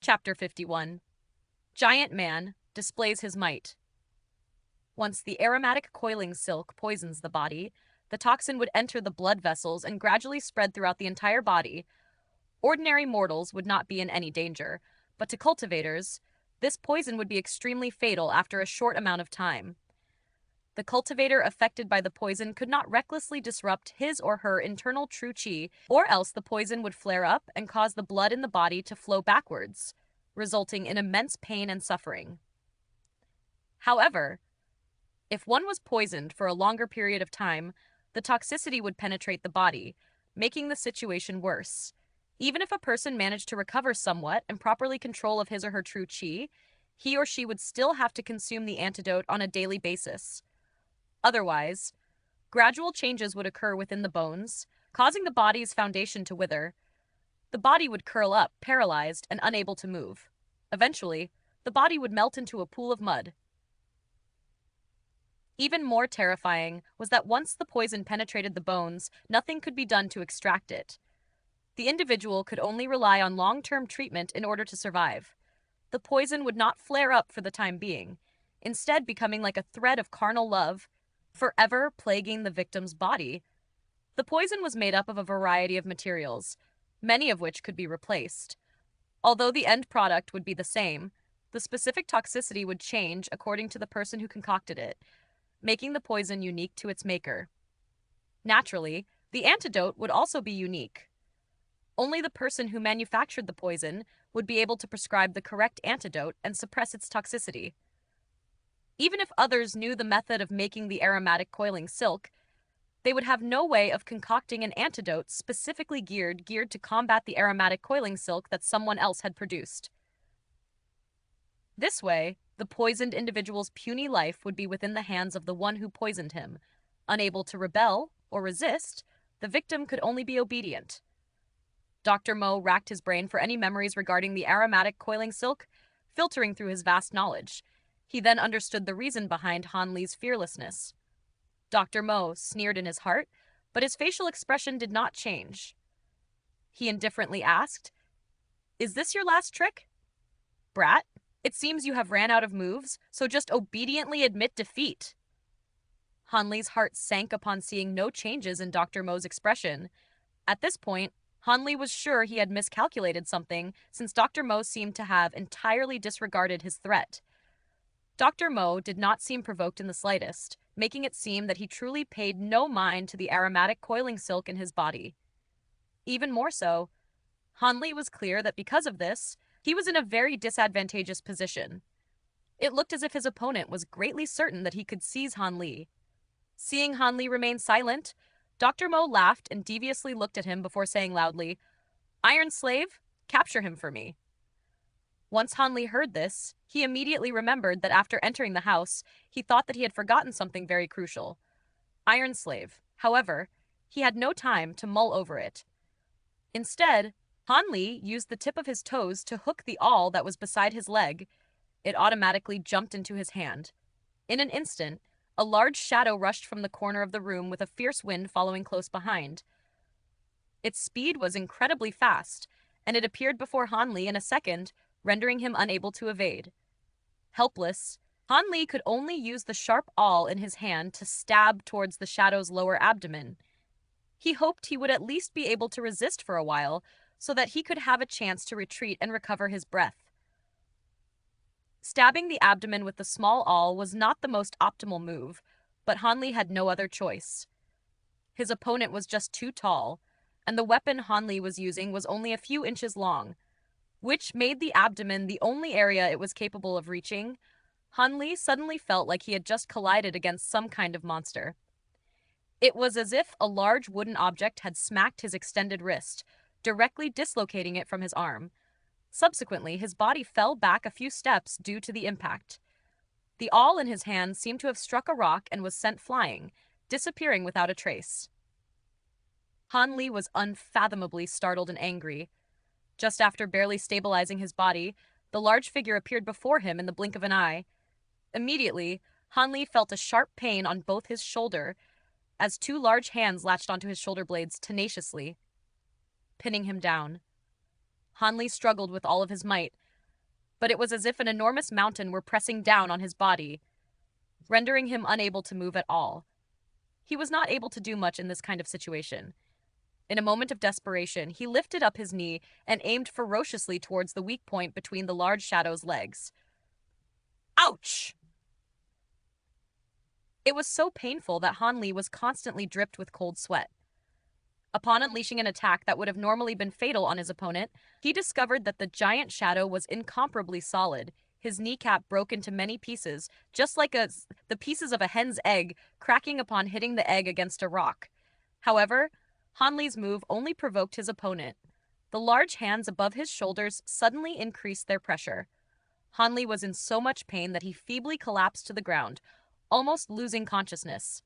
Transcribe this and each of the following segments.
Chapter 51. Giant Man displays his might. Once the aromatic coiling silk poisons the body, the toxin would enter the blood vessels and gradually spread throughout the entire body. Ordinary mortals would not be in any danger, but to cultivators, this poison would be extremely fatal after a short amount of time. The cultivator affected by the poison could not recklessly disrupt his or her internal true qi, or else the poison would flare up and cause the blood in the body to flow backwards, resulting in immense pain and suffering. However, if one was poisoned for a longer period of time, the toxicity would penetrate the body, making the situation worse. Even if a person managed to recover somewhat and properly control of his or her true qi, he or she would still have to consume the antidote on a daily basis. Otherwise, gradual changes would occur within the bones, causing the body's foundation to wither. The body would curl up, paralyzed, and unable to move. Eventually, the body would melt into a pool of mud. Even more terrifying was that once the poison penetrated the bones, nothing could be done to extract it. The individual could only rely on long-term treatment in order to survive. The poison would not flare up for the time being, instead becoming like a thread of carnal love, forever plaguing the victim's body. The poison was made up of a variety of materials, many of which could be replaced. Although the end product would be the same, the specific toxicity would change according to the person who concocted it, making the poison unique to its maker. Naturally, the antidote would also be unique. Only the person who manufactured the poison would be able to prescribe the correct antidote and suppress its toxicity. Even if others knew the method of making the aromatic coiling silk, they would have no way of concocting an antidote specifically geared to combat the aromatic coiling silk that someone else had produced. This way, the poisoned individual's puny life would be within the hands of the one who poisoned him. Unable to rebel or resist, the victim could only be obedient. Dr. Mo racked his brain for any memories regarding the aromatic coiling silk, filtering through his vast knowledge. He then understood the reason behind Han Li's fearlessness. Dr. Mo sneered in his heart, but his facial expression did not change. He indifferently asked, "Is this your last trick? Brat, it seems you have ran out of moves, so just obediently admit defeat." Han Li's heart sank upon seeing no changes in Dr. Mo's expression. At this point, Han Li was sure he had miscalculated something, since Dr. Mo seemed to have entirely disregarded his threat. Dr. Mo did not seem provoked in the slightest, making it seem that he truly paid no mind to the aromatic coiling silk in his body. Even more so, Han Li was clear that because of this, he was in a very disadvantageous position. It looked as if his opponent was greatly certain that he could seize Han Li. Seeing Han Li remain silent, Dr. Mo laughed and deviously looked at him before saying loudly, "Iron Slave, capture him for me." Once Han Li heard this, he immediately remembered that after entering the house, he thought that he had forgotten something very crucial. Iron Slave. However, he had no time to mull over it. Instead, Han Li used the tip of his toes to hook the awl that was beside his leg. It automatically jumped into his hand. In an instant, a large shadow rushed from the corner of the room with a fierce wind following close behind. Its speed was incredibly fast, and it appeared before Han Li in a second, rendering him unable to evade. Helpless, Han Li could only use the sharp awl in his hand to stab towards the shadow's lower abdomen. He hoped he would at least be able to resist for a while, so that he could have a chance to retreat and recover his breath. Stabbing the abdomen with the small awl was not the most optimal move, but Han Li had no other choice. His opponent was just too tall, and the weapon Han Li was using was only a few inches long, which made the abdomen the only area it was capable of reaching. Han Li suddenly felt like he had just collided against some kind of monster. It was as if a large wooden object had smacked his extended wrist, directly dislocating it from his arm. Subsequently, his body fell back a few steps due to the impact. The awl in his hand seemed to have struck a rock and was sent flying, disappearing without a trace. Han Li was unfathomably startled and angry. Just after barely stabilizing his body, the large figure appeared before him in the blink of an eye. Immediately, Han Li felt a sharp pain on both his shoulder, as two large hands latched onto his shoulder blades tenaciously, pinning him down. Han Li struggled with all of his might, but it was as if an enormous mountain were pressing down on his body, rendering him unable to move at all. He was not able to do much in this kind of situation. In a moment of desperation, he lifted up his knee and aimed ferociously towards the weak point between the large shadow's legs. Ouch! It was so painful that Han Li was constantly dripped with cold sweat. Upon unleashing an attack that would have normally been fatal on his opponent, he discovered that the giant shadow was incomparably solid. His kneecap broke into many pieces, just like the pieces of a hen's egg cracking upon hitting the egg against a rock. However, Han Li's move only provoked his opponent. The large hands above his shoulders suddenly increased their pressure. Han Li was in so much pain that he feebly collapsed to the ground, almost losing consciousness.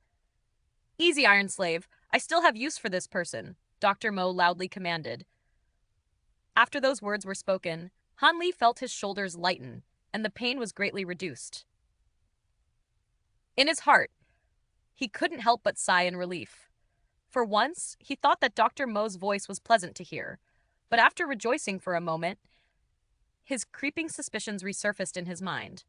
"Easy, Iron Slave. I still have use for this person," Dr. Mo loudly commanded. After those words were spoken, Han Li felt his shoulders lighten, and the pain was greatly reduced. In his heart, he couldn't help but sigh in relief. For once, he thought that Dr. Mo's voice was pleasant to hear, but after rejoicing for a moment, his creeping suspicions resurfaced in his mind.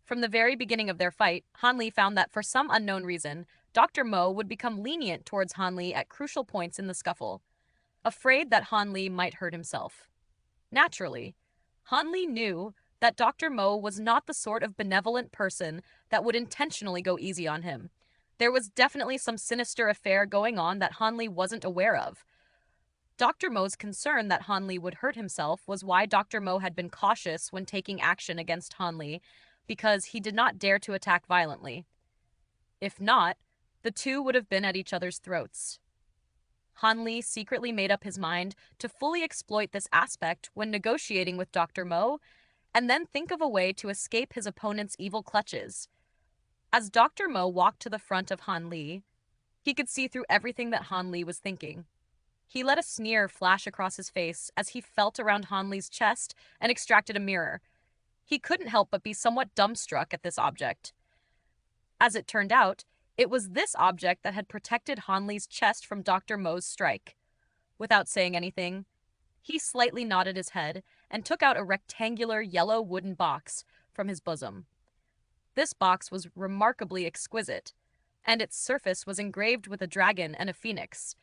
From the very beginning of their fight, Han Li found that for some unknown reason, Dr. Mo would become lenient towards Han Li at crucial points in the scuffle, afraid that Han Li might hurt himself. Naturally, Han Li knew that Dr. Mo was not the sort of benevolent person that would intentionally go easy on him. There was definitely some sinister affair going on that Han Li wasn't aware of. Dr. Mo's concern that Han Li would hurt himself was why Dr. Mo had been cautious when taking action against Han Li, because he did not dare to attack violently. If not, the two would have been at each other's throats. Han Li secretly made up his mind to fully exploit this aspect when negotiating with Dr. Mo, and then think of a way to escape his opponent's evil clutches. As Dr. Mo walked to the front of Han Li, he could see through everything that Han Li was thinking. He let a sneer flash across his face as he felt around Han Li's chest and extracted a mirror. He couldn't help but be somewhat dumbstruck at this object. As it turned out, it was this object that had protected Han Li's chest from Dr. Mo's strike. Without saying anything, he slightly nodded his head and took out a rectangular yellow wooden box from his bosom. This box was remarkably exquisite, and its surface was engraved with a dragon and a phoenix.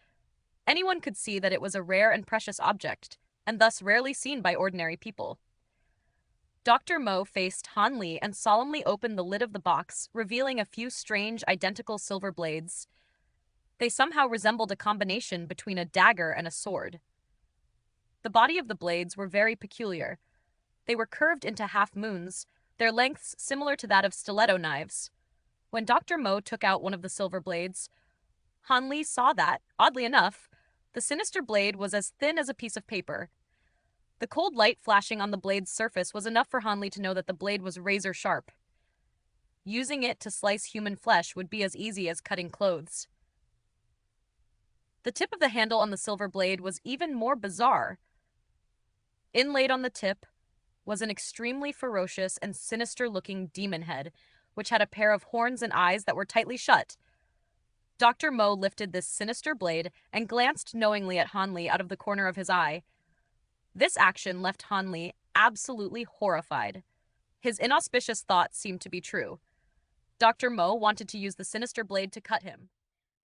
Anyone could see that it was a rare and precious object, and thus rarely seen by ordinary people. Dr. Mo faced Han Li and solemnly opened the lid of the box, revealing a few strange, identical silver blades. They somehow resembled a combination between a dagger and a sword. The body of the blades were very peculiar. They were curved into half moons, their lengths similar to that of stiletto knives. When Dr. Mo took out one of the silver blades, Han Li saw that, oddly enough, the sinister blade was as thin as a piece of paper. The cold light flashing on the blade's surface was enough for Han Li to know that the blade was razor sharp. Using it to slice human flesh would be as easy as cutting clothes. The tip of the handle on the silver blade was even more bizarre. Inlaid on the tip was an extremely ferocious and sinister-looking demon head, which had a pair of horns and eyes that were tightly shut. Dr. Mo lifted this sinister blade and glanced knowingly at Han Li out of the corner of his eye. This action left Han Li absolutely horrified. His inauspicious thoughts seemed to be true. Dr. Mo wanted to use the sinister blade to cut him.